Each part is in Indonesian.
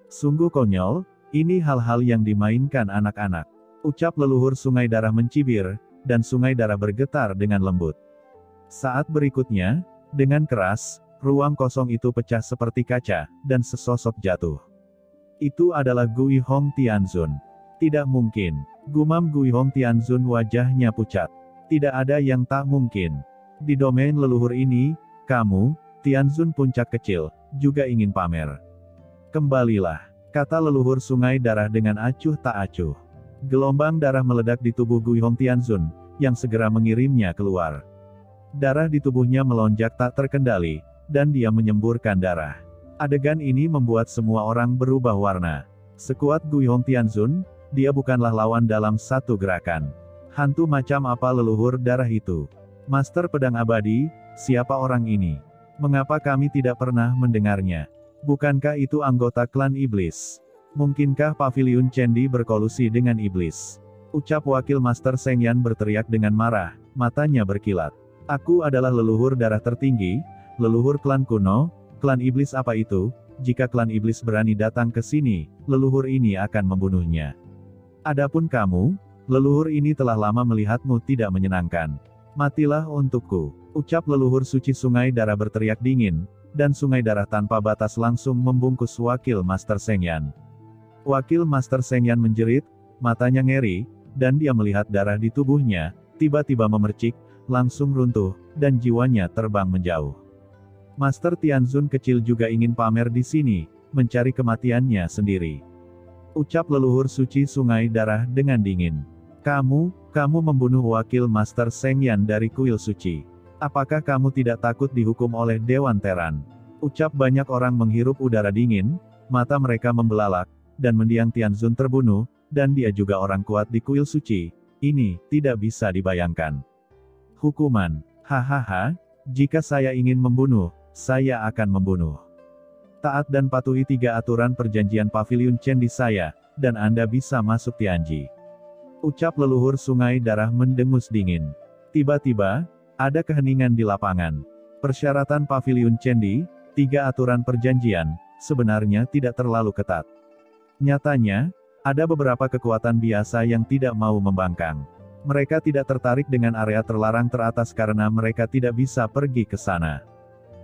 Sungguh konyol, ini hal-hal yang dimainkan anak-anak. Ucap leluhur sungai darah mencibir, dan sungai darah bergetar dengan lembut. Saat berikutnya, dengan keras, ruang kosong itu pecah seperti kaca, dan sesosok jatuh. Itu adalah Gui Hong Tianzun. Tidak mungkin, gumam Gui Hong Tianzun, wajahnya pucat. Tidak ada yang tak mungkin. Di domain leluhur ini, kamu, Tianzun puncak kecil, juga ingin pamer. Kembalilah, kata leluhur sungai darah dengan acuh tak acuh. Gelombang darah meledak di tubuh Gui Hong Tianzun, yang segera mengirimnya keluar. Darah di tubuhnya melonjak tak terkendali, dan dia menyemburkan darah. Adegan ini membuat semua orang berubah warna. Sekuat Gui Hong Tianzun, dia bukanlah lawan dalam satu gerakan. Hantu macam apa leluhur darah itu? Master Pedang Abadi, siapa orang ini? Mengapa kami tidak pernah mendengarnya? Bukankah itu anggota klan iblis? Mungkinkah Paviliun Cendi berkolusi dengan iblis? Ucap wakil Master Seng Yan berteriak dengan marah, matanya berkilat. Aku adalah leluhur darah tertinggi, leluhur klan kuno, klan iblis apa itu? Jika klan iblis berani datang ke sini, leluhur ini akan membunuhnya. Adapun kamu, leluhur ini telah lama melihatmu tidak menyenangkan. Matilah untukku, ucap leluhur suci sungai darah berteriak dingin, dan sungai darah tanpa batas langsung membungkus wakil Master Seng Yan. Wakil Master Seng Yan menjerit, matanya ngeri, dan dia melihat darah di tubuhnya, tiba-tiba memercik, langsung runtuh, dan jiwanya terbang menjauh. Master Tianzun kecil juga ingin pamer di sini, mencari kematiannya sendiri. Ucap leluhur suci sungai darah dengan dingin. Kamu membunuh wakil Master Seng Yan dari kuil suci. Apakah kamu tidak takut dihukum oleh Dewan Teran? Ucap banyak orang menghirup udara dingin, mata mereka membelalak, dan mendiang Tianzun terbunuh, dan dia juga orang kuat di kuil suci. Ini tidak bisa dibayangkan. Hukuman, hahaha, jika saya ingin membunuh, saya akan membunuh. Taat dan patuhi 3 aturan perjanjian Paviliun Cendi saya, dan Anda bisa masuk Tianji. Ucap leluhur sungai darah mendengus dingin. Tiba-tiba, ada keheningan di lapangan. Persyaratan Paviliun Cendi, 3 aturan perjanjian, sebenarnya tidak terlalu ketat. Nyatanya, ada beberapa kekuatan biasa yang tidak mau membangkang. Mereka tidak tertarik dengan area terlarang teratas karena mereka tidak bisa pergi ke sana.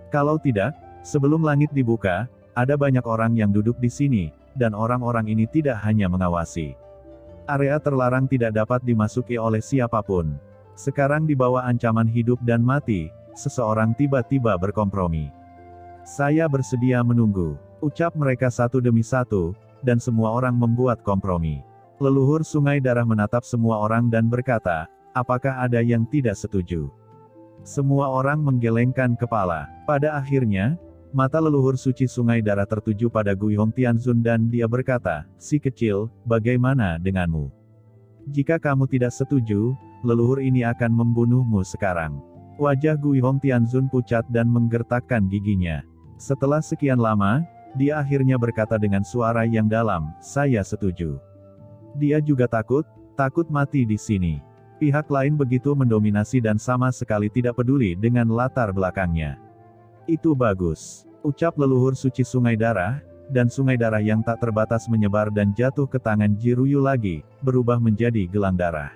Kalau tidak, sebelum langit dibuka, ada banyak orang yang duduk di sini, dan orang-orang ini tidak hanya mengawasi. Area terlarang tidak dapat dimasuki oleh siapapun. Sekarang di bawah ancaman hidup dan mati, seseorang tiba-tiba berkompromi. Saya bersedia menunggu, ucap mereka satu demi satu, dan semua orang membuat kompromi. Leluhur sungai darah menatap semua orang dan berkata, apakah ada yang tidak setuju? Semua orang menggelengkan kepala. Pada akhirnya, mata leluhur suci sungai darah tertuju pada Gui Hong Tianzun dan dia berkata, si kecil, bagaimana denganmu? Jika kamu tidak setuju, leluhur ini akan membunuhmu sekarang. Wajah Gui Hong Tianzun pucat dan menggertakkan giginya. Setelah sekian lama, dia akhirnya berkata dengan suara yang dalam, saya setuju. Dia juga takut mati di sini. Pihak lain begitu mendominasi dan sama sekali tidak peduli dengan latar belakangnya. Itu bagus, ucap leluhur suci sungai darah, dan sungai darah yang tak terbatas menyebar dan jatuh ke tangan Jiruyu lagi, berubah menjadi gelang darah.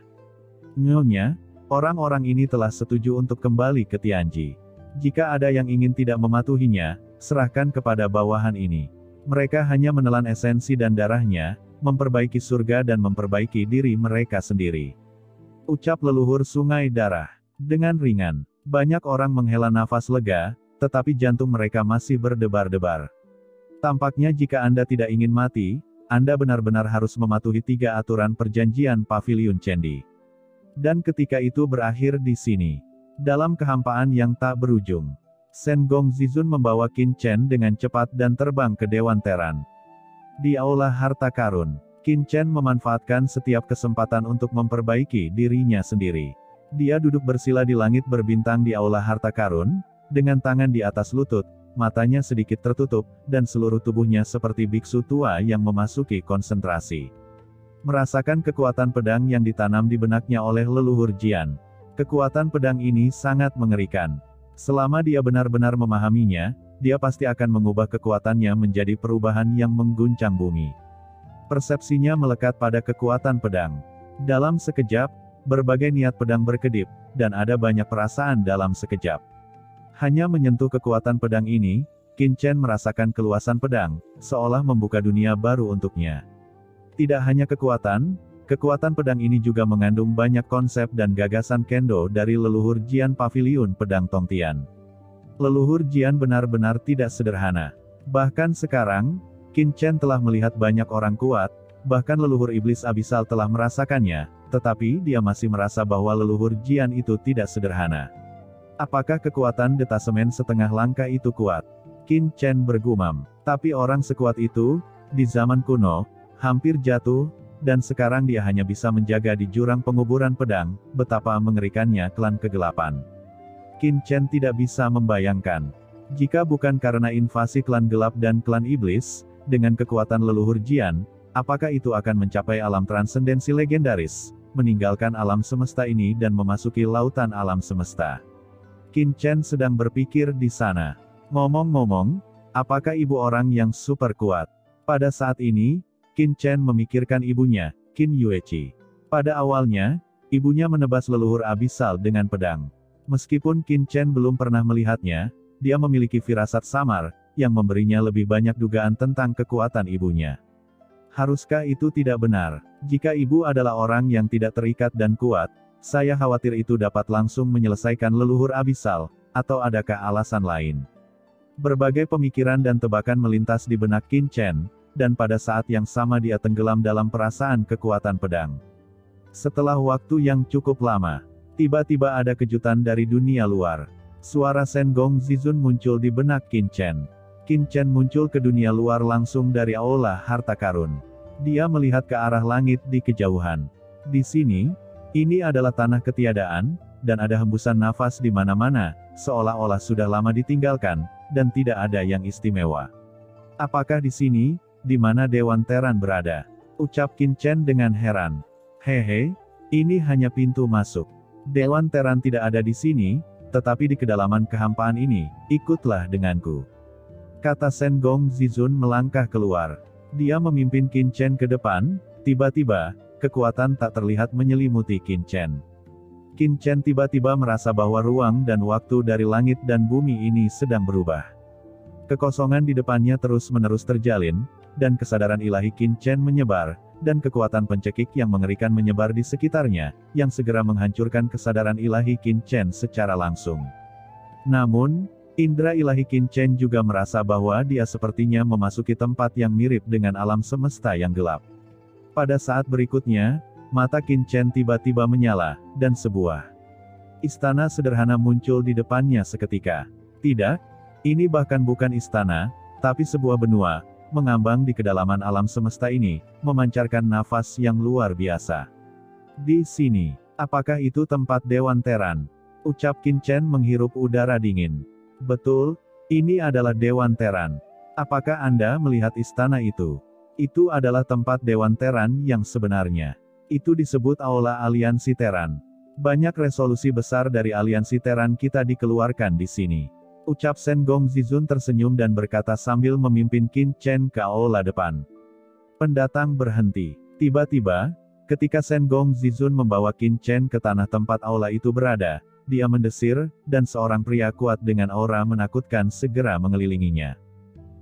Nyonya, orang-orang ini telah setuju untuk kembali ke Tianji. Jika ada yang ingin tidak mematuhinya, serahkan kepada bawahan ini. Mereka hanya menelan esensi dan darahnya, memperbaiki surga dan memperbaiki diri mereka sendiri. Ucap leluhur sungai darah. Dengan ringan, banyak orang menghela nafas lega, tetapi jantung mereka masih berdebar-debar. Tampaknya jika Anda tidak ingin mati, Anda benar-benar harus mematuhi 3 aturan perjanjian Paviliun Cendi. Dan ketika itu berakhir di sini. Dalam kehampaan yang tak berujung, Shen Gongzizun membawa Qin Chen dengan cepat dan terbang ke Dewan Teran. Di Aula Harta Karun, Qin Chen memanfaatkan setiap kesempatan untuk memperbaiki dirinya sendiri. Dia duduk bersila di langit berbintang di Aula Harta Karun, dengan tangan di atas lutut, matanya sedikit tertutup, dan seluruh tubuhnya seperti biksu tua yang memasuki konsentrasi. Merasakan kekuatan pedang yang ditanam di benaknya oleh leluhur Jian. Kekuatan pedang ini sangat mengerikan. Selama dia benar-benar memahaminya, dia pasti akan mengubah kekuatannya menjadi perubahan yang mengguncang bumi. Persepsinya melekat pada kekuatan pedang. Dalam sekejap, berbagai niat pedang berkedip, dan ada banyak perasaan dalam sekejap. Hanya menyentuh kekuatan pedang ini, Qin Chen merasakan keluasan pedang, seolah membuka dunia baru untuknya. Tidak hanya kekuatan pedang ini juga mengandung banyak konsep dan gagasan kendo dari leluhur Jian Paviliun Pedang Tongtian. Leluhur Jian benar-benar tidak sederhana. Bahkan sekarang, Qin Chen telah melihat banyak orang kuat, bahkan leluhur iblis abisal telah merasakannya, tetapi dia masih merasa bahwa leluhur Jian itu tidak sederhana. Apakah kekuatan detasemen setengah langkah itu kuat? Qin Chen bergumam. Tapi orang sekuat itu, di zaman kuno, hampir jatuh, dan sekarang dia hanya bisa menjaga di jurang penguburan pedang, betapa mengerikannya klan kegelapan. Qin Chen tidak bisa membayangkan. Jika bukan karena invasi klan gelap dan klan iblis, dengan kekuatan leluhur Jian, apakah itu akan mencapai alam transendensi legendaris, meninggalkan alam semesta ini dan memasuki lautan alam semesta? Qin Chen sedang berpikir di sana. Ngomong-ngomong, apakah ibu orang yang super kuat? Pada saat ini, Qin Chen memikirkan ibunya, Qin Yueqi. Pada awalnya, ibunya menebas leluhur abisal dengan pedang. Meskipun Qin Chen belum pernah melihatnya, dia memiliki firasat samar, yang memberinya lebih banyak dugaan tentang kekuatan ibunya. Haruskah itu tidak benar? Jika ibu adalah orang yang tidak terikat dan kuat, saya khawatir itu dapat langsung menyelesaikan leluhur abisal, atau adakah alasan lain? Berbagai pemikiran dan tebakan melintas di benak Qin Chen, dan pada saat yang sama dia tenggelam dalam perasaan kekuatan pedang. Setelah waktu yang cukup lama, tiba-tiba ada kejutan dari dunia luar. Suara Shen Gong Zizun muncul di benak Qin Chen. Qin Chen muncul ke dunia luar langsung dari aula harta karun. Dia melihat ke arah langit di kejauhan. Di sini, ini adalah tanah ketiadaan, dan ada hembusan nafas di mana-mana, seolah-olah sudah lama ditinggalkan, dan tidak ada yang istimewa. Apakah di sini, di mana Dewan Teran berada? Ucap Qin Chen dengan heran. Hehe, ini hanya pintu masuk. Dewan Teran tidak ada di sini, tetapi di kedalaman kehampaan ini, ikutlah denganku. Kata Shen Gong Zizun melangkah keluar. Dia memimpin Qin Chen ke depan, tiba-tiba, kekuatan tak terlihat menyelimuti Qin Chen. Qin Chen tiba-tiba merasa bahwa ruang dan waktu dari langit dan bumi ini sedang berubah. Kekosongan di depannya terus-menerus terjalin, dan kesadaran ilahi Qin Chen menyebar, dan kekuatan pencekik yang mengerikan menyebar di sekitarnya, yang segera menghancurkan kesadaran ilahi Qin Chen secara langsung. Namun, indera ilahi Qin Chen juga merasa bahwa dia sepertinya memasuki tempat yang mirip dengan alam semesta yang gelap. Pada saat berikutnya, mata Qin Chen tiba-tiba menyala, dan sebuah istana sederhana muncul di depannya seketika. Tidak, ini bahkan bukan istana, tapi sebuah benua, mengambang di kedalaman alam semesta ini, memancarkan nafas yang luar biasa. Di sini, apakah itu tempat Dewan Teran? Ucap Qin Chen menghirup udara dingin. Betul, ini adalah Dewan Teran. Apakah Anda melihat istana itu? Itu adalah tempat Dewan Teran yang sebenarnya. Itu disebut Aula Aliansi Teran. Banyak resolusi besar dari Aliansi Teran kita dikeluarkan di sini. Ucap Shen Gong Zizun tersenyum dan berkata sambil memimpin Qin Chen ke aula depan. Pendatang berhenti. Tiba-tiba, ketika Shen Gong Zizun membawa Qin Chen ke tanah tempat aula itu berada, dia mendesir, dan seorang pria kuat dengan aura menakutkan segera mengelilinginya.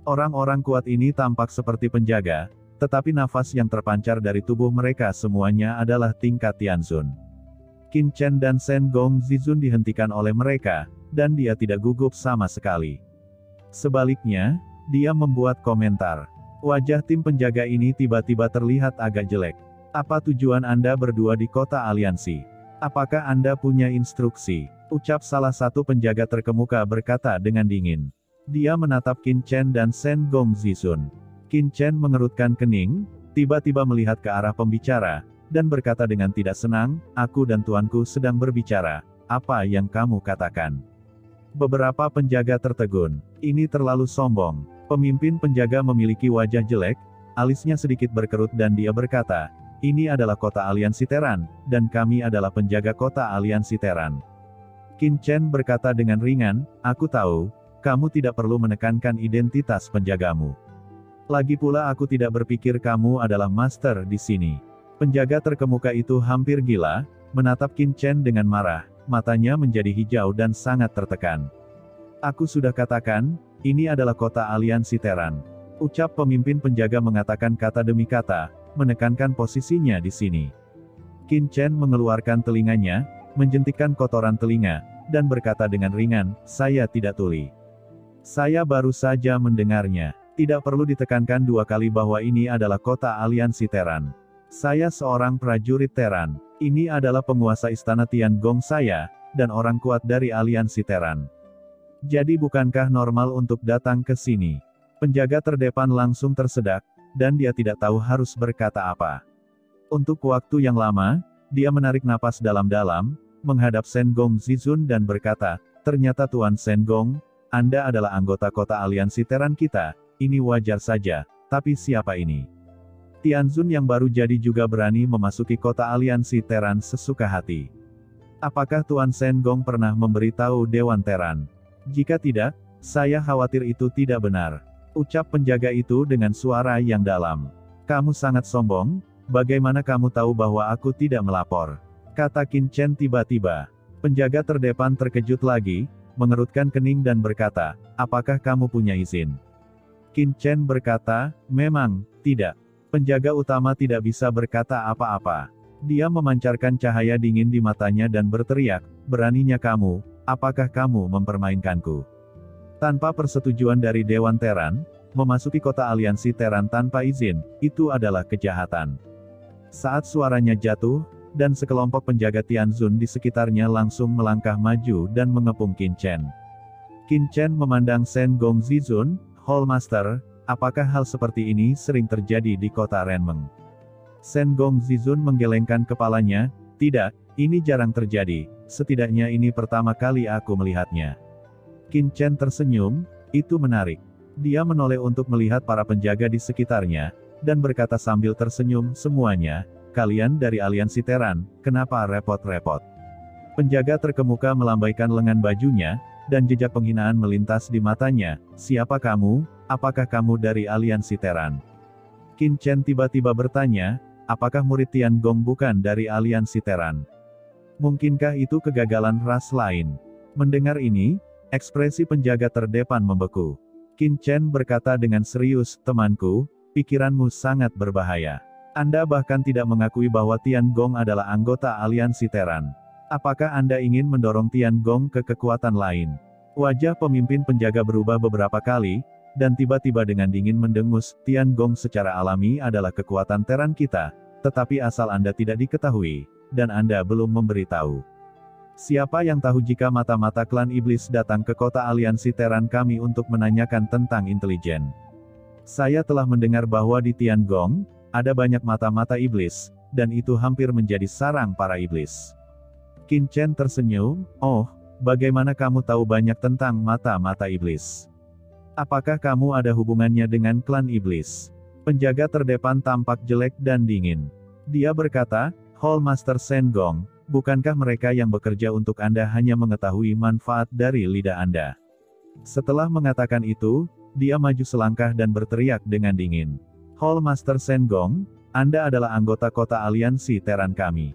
Orang-orang kuat ini tampak seperti penjaga, tetapi nafas yang terpancar dari tubuh mereka semuanya adalah tingkat Tianzun. Qin Chen dan Shen Gong Zizun dihentikan oleh mereka, dan dia tidak gugup sama sekali. Sebaliknya, dia membuat komentar. Wajah tim penjaga ini tiba-tiba terlihat agak jelek. Apa tujuan Anda berdua di kota aliansi? Apakah Anda punya instruksi? Ucap salah satu penjaga terkemuka berkata dengan dingin. Dia menatap Qin Chen dan Shen Gong Zizun. Qin Chen mengerutkan kening, tiba-tiba melihat ke arah pembicara, dan berkata dengan tidak senang, aku dan tuanku sedang berbicara, apa yang kamu katakan? Beberapa penjaga tertegun. Ini terlalu sombong. Pemimpin penjaga memiliki wajah jelek, alisnya sedikit berkerut dan dia berkata, ini adalah kota aliansi Teran, dan kami adalah penjaga kota aliansi Teran. Qin Chen berkata dengan ringan, aku tahu, kamu tidak perlu menekankan identitas penjagamu. Lagi pula aku tidak berpikir kamu adalah master di sini. Penjaga terkemuka itu hampir gila, menatap Qin Chen dengan marah, matanya menjadi hijau dan sangat tertekan. Aku sudah katakan, ini adalah kota aliansi Terran. Ucap pemimpin penjaga mengatakan kata demi kata, menekankan posisinya di sini. Qin Chen mengeluarkan telinganya, menjentikkan kotoran telinga, dan berkata dengan ringan, saya tidak tuli. Saya baru saja mendengarnya. Tidak perlu ditekankan dua kali bahwa ini adalah kota aliansi Terran. Saya seorang prajurit Terran. Ini adalah penguasa istana Tiangong saya, dan orang kuat dari aliansi Terran. Jadi bukankah normal untuk datang ke sini? Penjaga terdepan langsung tersedak, dan dia tidak tahu harus berkata apa. Untuk waktu yang lama, dia menarik napas dalam-dalam, menghadap Shen Gong Zizun dan berkata, ternyata Tuan Shen Gong, Anda adalah anggota kota aliansi Terran kita. Ini wajar saja, tapi siapa ini? Tianzun yang baru jadi juga berani memasuki kota aliansi Terran sesuka hati. Apakah Tuan Shen Gong pernah memberitahu Dewan Terran? Jika tidak, saya khawatir itu tidak benar. Ucap penjaga itu dengan suara yang dalam. Kamu sangat sombong, bagaimana kamu tahu bahwa aku tidak melapor? Kata Qin Chen tiba-tiba. Penjaga terdepan terkejut lagi, mengerutkan kening dan berkata, apakah kamu punya izin? Qin Chen berkata, memang, tidak. Penjaga utama tidak bisa berkata apa-apa. Dia memancarkan cahaya dingin di matanya dan berteriak, beraninya kamu, apakah kamu mempermainkanku? Tanpa persetujuan dari Dewan Terran, memasuki kota aliansi Terran tanpa izin, itu adalah kejahatan. Saat suaranya jatuh, dan sekelompok penjaga Tianzun di sekitarnya langsung melangkah maju dan mengepung Qin Chen. Qin Chen memandang Shen Gong Zizun, Hall Master, apakah hal seperti ini sering terjadi di kota Renmeng? Shen Gong Zizun menggelengkan kepalanya, tidak, ini jarang terjadi, setidaknya ini pertama kali aku melihatnya. Qin Chen tersenyum, itu menarik. Dia menoleh untuk melihat para penjaga di sekitarnya, dan berkata sambil tersenyum, semuanya, kalian dari aliansi Terran, kenapa repot-repot? Penjaga terkemuka melambaikan lengan bajunya, dan jejak penghinaan melintas di matanya, siapa kamu, apakah kamu dari aliansi Terran? Qin Chen tiba-tiba bertanya, apakah murid Tiangong bukan dari aliansi Terran? Mungkinkah itu kegagalan ras lain? Mendengar ini, ekspresi penjaga terdepan membeku. Qin Chen berkata dengan serius, temanku, pikiranmu sangat berbahaya. Anda bahkan tidak mengakui bahwa Tiangong adalah anggota aliansi Terran. Apakah Anda ingin mendorong Tiangong ke kekuatan lain? Wajah pemimpin penjaga berubah beberapa kali, dan tiba-tiba dengan dingin mendengus, Tiangong secara alami adalah kekuatan Terran kita, tetapi asal Anda tidak diketahui, dan Anda belum memberitahu. Siapa yang tahu jika mata-mata klan iblis datang ke kota aliansi Terran kami untuk menanyakan tentang intelijen? Saya telah mendengar bahwa di Tiangong, ada banyak mata-mata iblis, dan itu hampir menjadi sarang para iblis. Qin Chen tersenyum, oh, bagaimana kamu tahu banyak tentang mata-mata iblis? Apakah kamu ada hubungannya dengan klan iblis? Penjaga terdepan tampak jelek dan dingin. Dia berkata, Hall Master Shen Gong, bukankah mereka yang bekerja untuk Anda hanya mengetahui manfaat dari lidah Anda? Setelah mengatakan itu, dia maju selangkah dan berteriak dengan dingin. Hall Master Shen Gong, Anda adalah anggota kota aliansi Terran kami.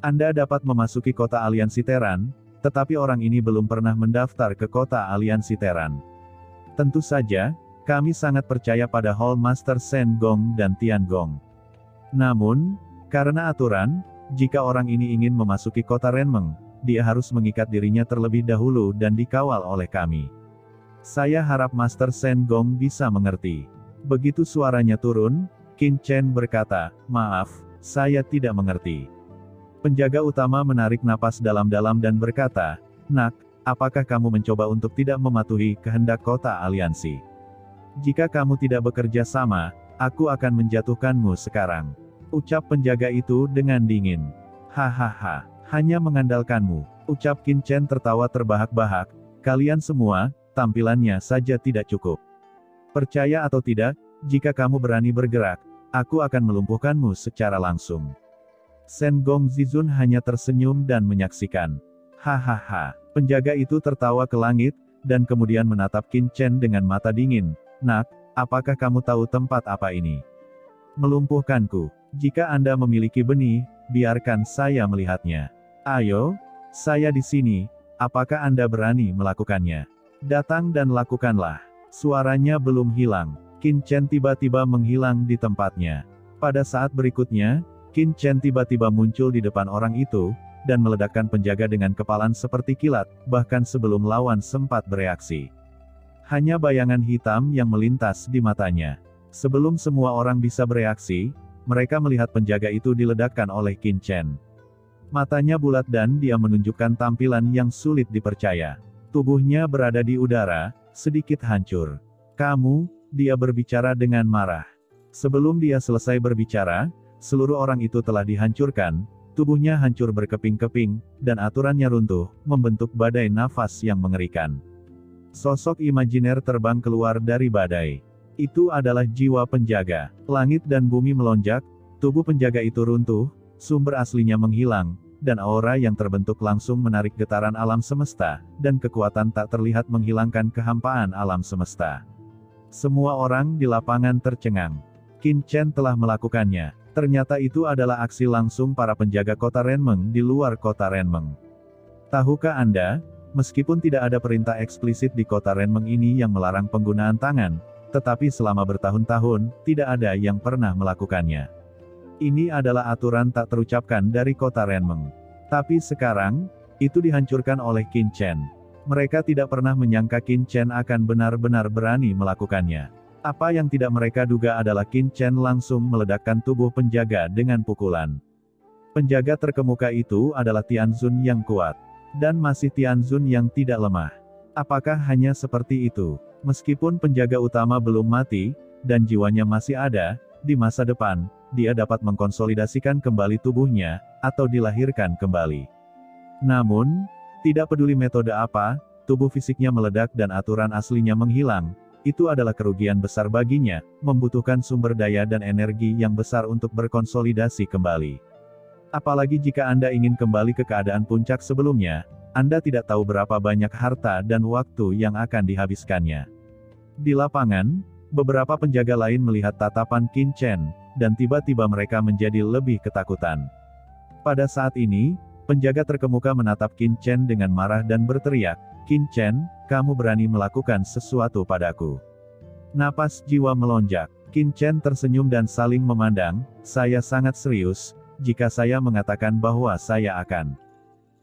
Anda dapat memasuki kota aliansi Terran, tetapi orang ini belum pernah mendaftar ke kota aliansi Terran. Tentu saja, kami sangat percaya pada Hall Master Shen Gong dan Tiangong. Namun, karena aturan, jika orang ini ingin memasuki kota Renmeng, dia harus mengikat dirinya terlebih dahulu dan dikawal oleh kami. Saya harap Master Shen Gong bisa mengerti. Begitu suaranya turun, Qin Chen berkata, maaf, saya tidak mengerti. Penjaga utama menarik napas dalam-dalam dan berkata, nak, apakah kamu mencoba untuk tidak mematuhi kehendak kota aliansi? Jika kamu tidak bekerja sama, aku akan menjatuhkanmu sekarang. Ucap penjaga itu dengan dingin. Hahaha, hanya mengandalkanmu. Ucap Qin Chen tertawa terbahak-bahak, kalian semua, tampilannya saja tidak cukup. Percaya atau tidak, jika kamu berani bergerak, aku akan melumpuhkanmu secara langsung. Shen Gong Zizun hanya tersenyum dan menyaksikan. Hahaha, penjaga itu tertawa ke langit, dan kemudian menatap Qin Chen dengan mata dingin. "Nak, apakah kamu tahu tempat apa ini?" "Melumpuhkanku. Jika Anda memiliki benih, biarkan saya melihatnya." "Ayo, saya di sini, apakah Anda berani melakukannya? Datang dan lakukanlah." Suaranya belum hilang. Qin Chen tiba-tiba menghilang di tempatnya. Pada saat berikutnya, Qin Chen tiba-tiba muncul di depan orang itu, dan meledakkan penjaga dengan kepalan seperti kilat, bahkan sebelum lawan sempat bereaksi. Hanya bayangan hitam yang melintas di matanya. Sebelum semua orang bisa bereaksi, mereka melihat penjaga itu diledakkan oleh Qin Chen. Matanya bulat dan dia menunjukkan tampilan yang sulit dipercaya. Tubuhnya berada di udara, sedikit hancur. "Kamu," dia berbicara dengan marah. Sebelum dia selesai berbicara, seluruh orang itu telah dihancurkan, tubuhnya hancur berkeping-keping, dan aturannya runtuh, membentuk badai nafas yang mengerikan. Sosok imajiner terbang keluar dari badai. Itu adalah jiwa penjaga. Langit dan bumi melonjak, tubuh penjaga itu runtuh, sumber aslinya menghilang, dan aura yang terbentuk langsung menarik getaran alam semesta, dan kekuatan tak terlihat menghilangkan kehampaan alam semesta. Semua orang di lapangan tercengang. Qin Chen telah melakukannya. Ternyata itu adalah aksi langsung para penjaga kota Renmeng di luar kota Renmeng. Tahukah Anda, meskipun tidak ada perintah eksplisit di kota Renmeng ini yang melarang penggunaan tangan, tetapi selama bertahun-tahun, tidak ada yang pernah melakukannya. Ini adalah aturan tak terucapkan dari kota Renmeng. Tapi sekarang, itu dihancurkan oleh Qin Chen. Mereka tidak pernah menyangka Qin Chen akan benar-benar berani melakukannya. Apa yang tidak mereka duga adalah Qin Chen langsung meledakkan tubuh penjaga dengan pukulan. Penjaga terkemuka itu adalah Tianzun yang kuat. Dan masih Tianzun yang tidak lemah. Apakah hanya seperti itu? Meskipun penjaga utama belum mati, dan jiwanya masih ada, di masa depan, dia dapat mengkonsolidasikan kembali tubuhnya, atau dilahirkan kembali. Namun, tidak peduli metode apa, tubuh fisiknya meledak dan aturan aslinya menghilang, itu adalah kerugian besar baginya, membutuhkan sumber daya dan energi yang besar untuk berkonsolidasi kembali. Apalagi jika Anda ingin kembali ke keadaan puncak sebelumnya, Anda tidak tahu berapa banyak harta dan waktu yang akan dihabiskannya. Di lapangan, beberapa penjaga lain melihat tatapan Qin Chen, dan tiba-tiba mereka menjadi lebih ketakutan. Pada saat ini, penjaga terkemuka menatap Qin Chen dengan marah dan berteriak, "Qin Chen, kamu berani melakukan sesuatu padaku." Napas jiwa melonjak. Qin Chen tersenyum dan saling memandang. "Saya sangat serius, jika saya mengatakan bahwa saya akan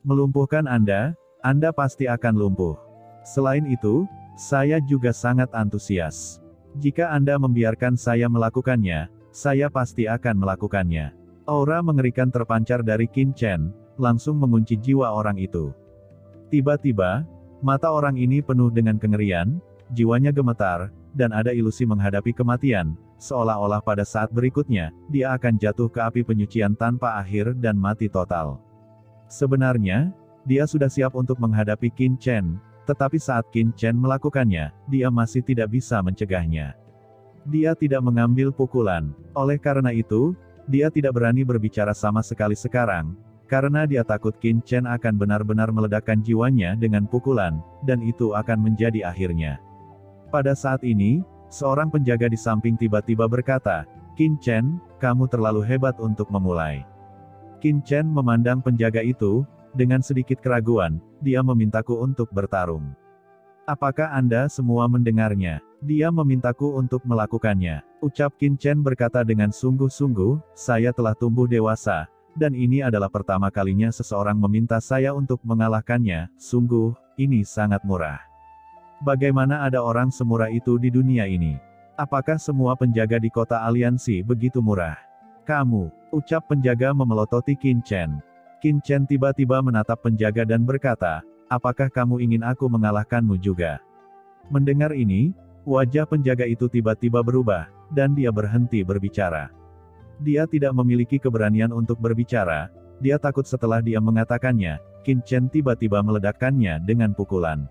melumpuhkan Anda pasti akan lumpuh. Selain itu, saya juga sangat antusias. Jika Anda membiarkan saya melakukannya, saya pasti akan melakukannya." Aura mengerikan terpancar dari Qin Chen, langsung mengunci jiwa orang itu. Tiba-tiba, mata orang ini penuh dengan kengerian, jiwanya gemetar, dan ada ilusi menghadapi kematian, seolah-olah pada saat berikutnya, dia akan jatuh ke api penyucian tanpa akhir dan mati total. Sebenarnya, dia sudah siap untuk menghadapi Qin Chen, tetapi saat Qin Chen melakukannya, dia masih tidak bisa mencegahnya. Dia tidak mengambil pukulan. Oleh karena itu, dia tidak berani berbicara sama sekali sekarang, karena dia takut Qin Chen akan benar-benar meledakkan jiwanya dengan pukulan, dan itu akan menjadi akhirnya. Pada saat ini, seorang penjaga di samping tiba-tiba berkata, "Qin Chen, kamu terlalu hebat untuk memulai." Qin Chen memandang penjaga itu, dengan sedikit keraguan, dia memintaku untuk bertarung. "Apakah Anda semua mendengarnya? Dia memintaku untuk melakukannya," ucap Qin Chen berkata dengan sungguh-sungguh, "Saya telah tumbuh dewasa, dan ini adalah pertama kalinya seseorang meminta saya untuk mengalahkannya, sungguh, ini sangat murah. Bagaimana ada orang semurah itu di dunia ini? Apakah semua penjaga di kota aliansi begitu murah?" "Kamu," ucap penjaga memelototi Qin Chen. Qin Chen tiba-tiba menatap penjaga dan berkata, "Apakah kamu ingin aku mengalahkanmu juga?" Mendengar ini, wajah penjaga itu tiba-tiba berubah, dan dia berhenti berbicara. Dia tidak memiliki keberanian untuk berbicara, dia takut setelah dia mengatakannya, Qin Chen tiba-tiba meledakkannya dengan pukulan.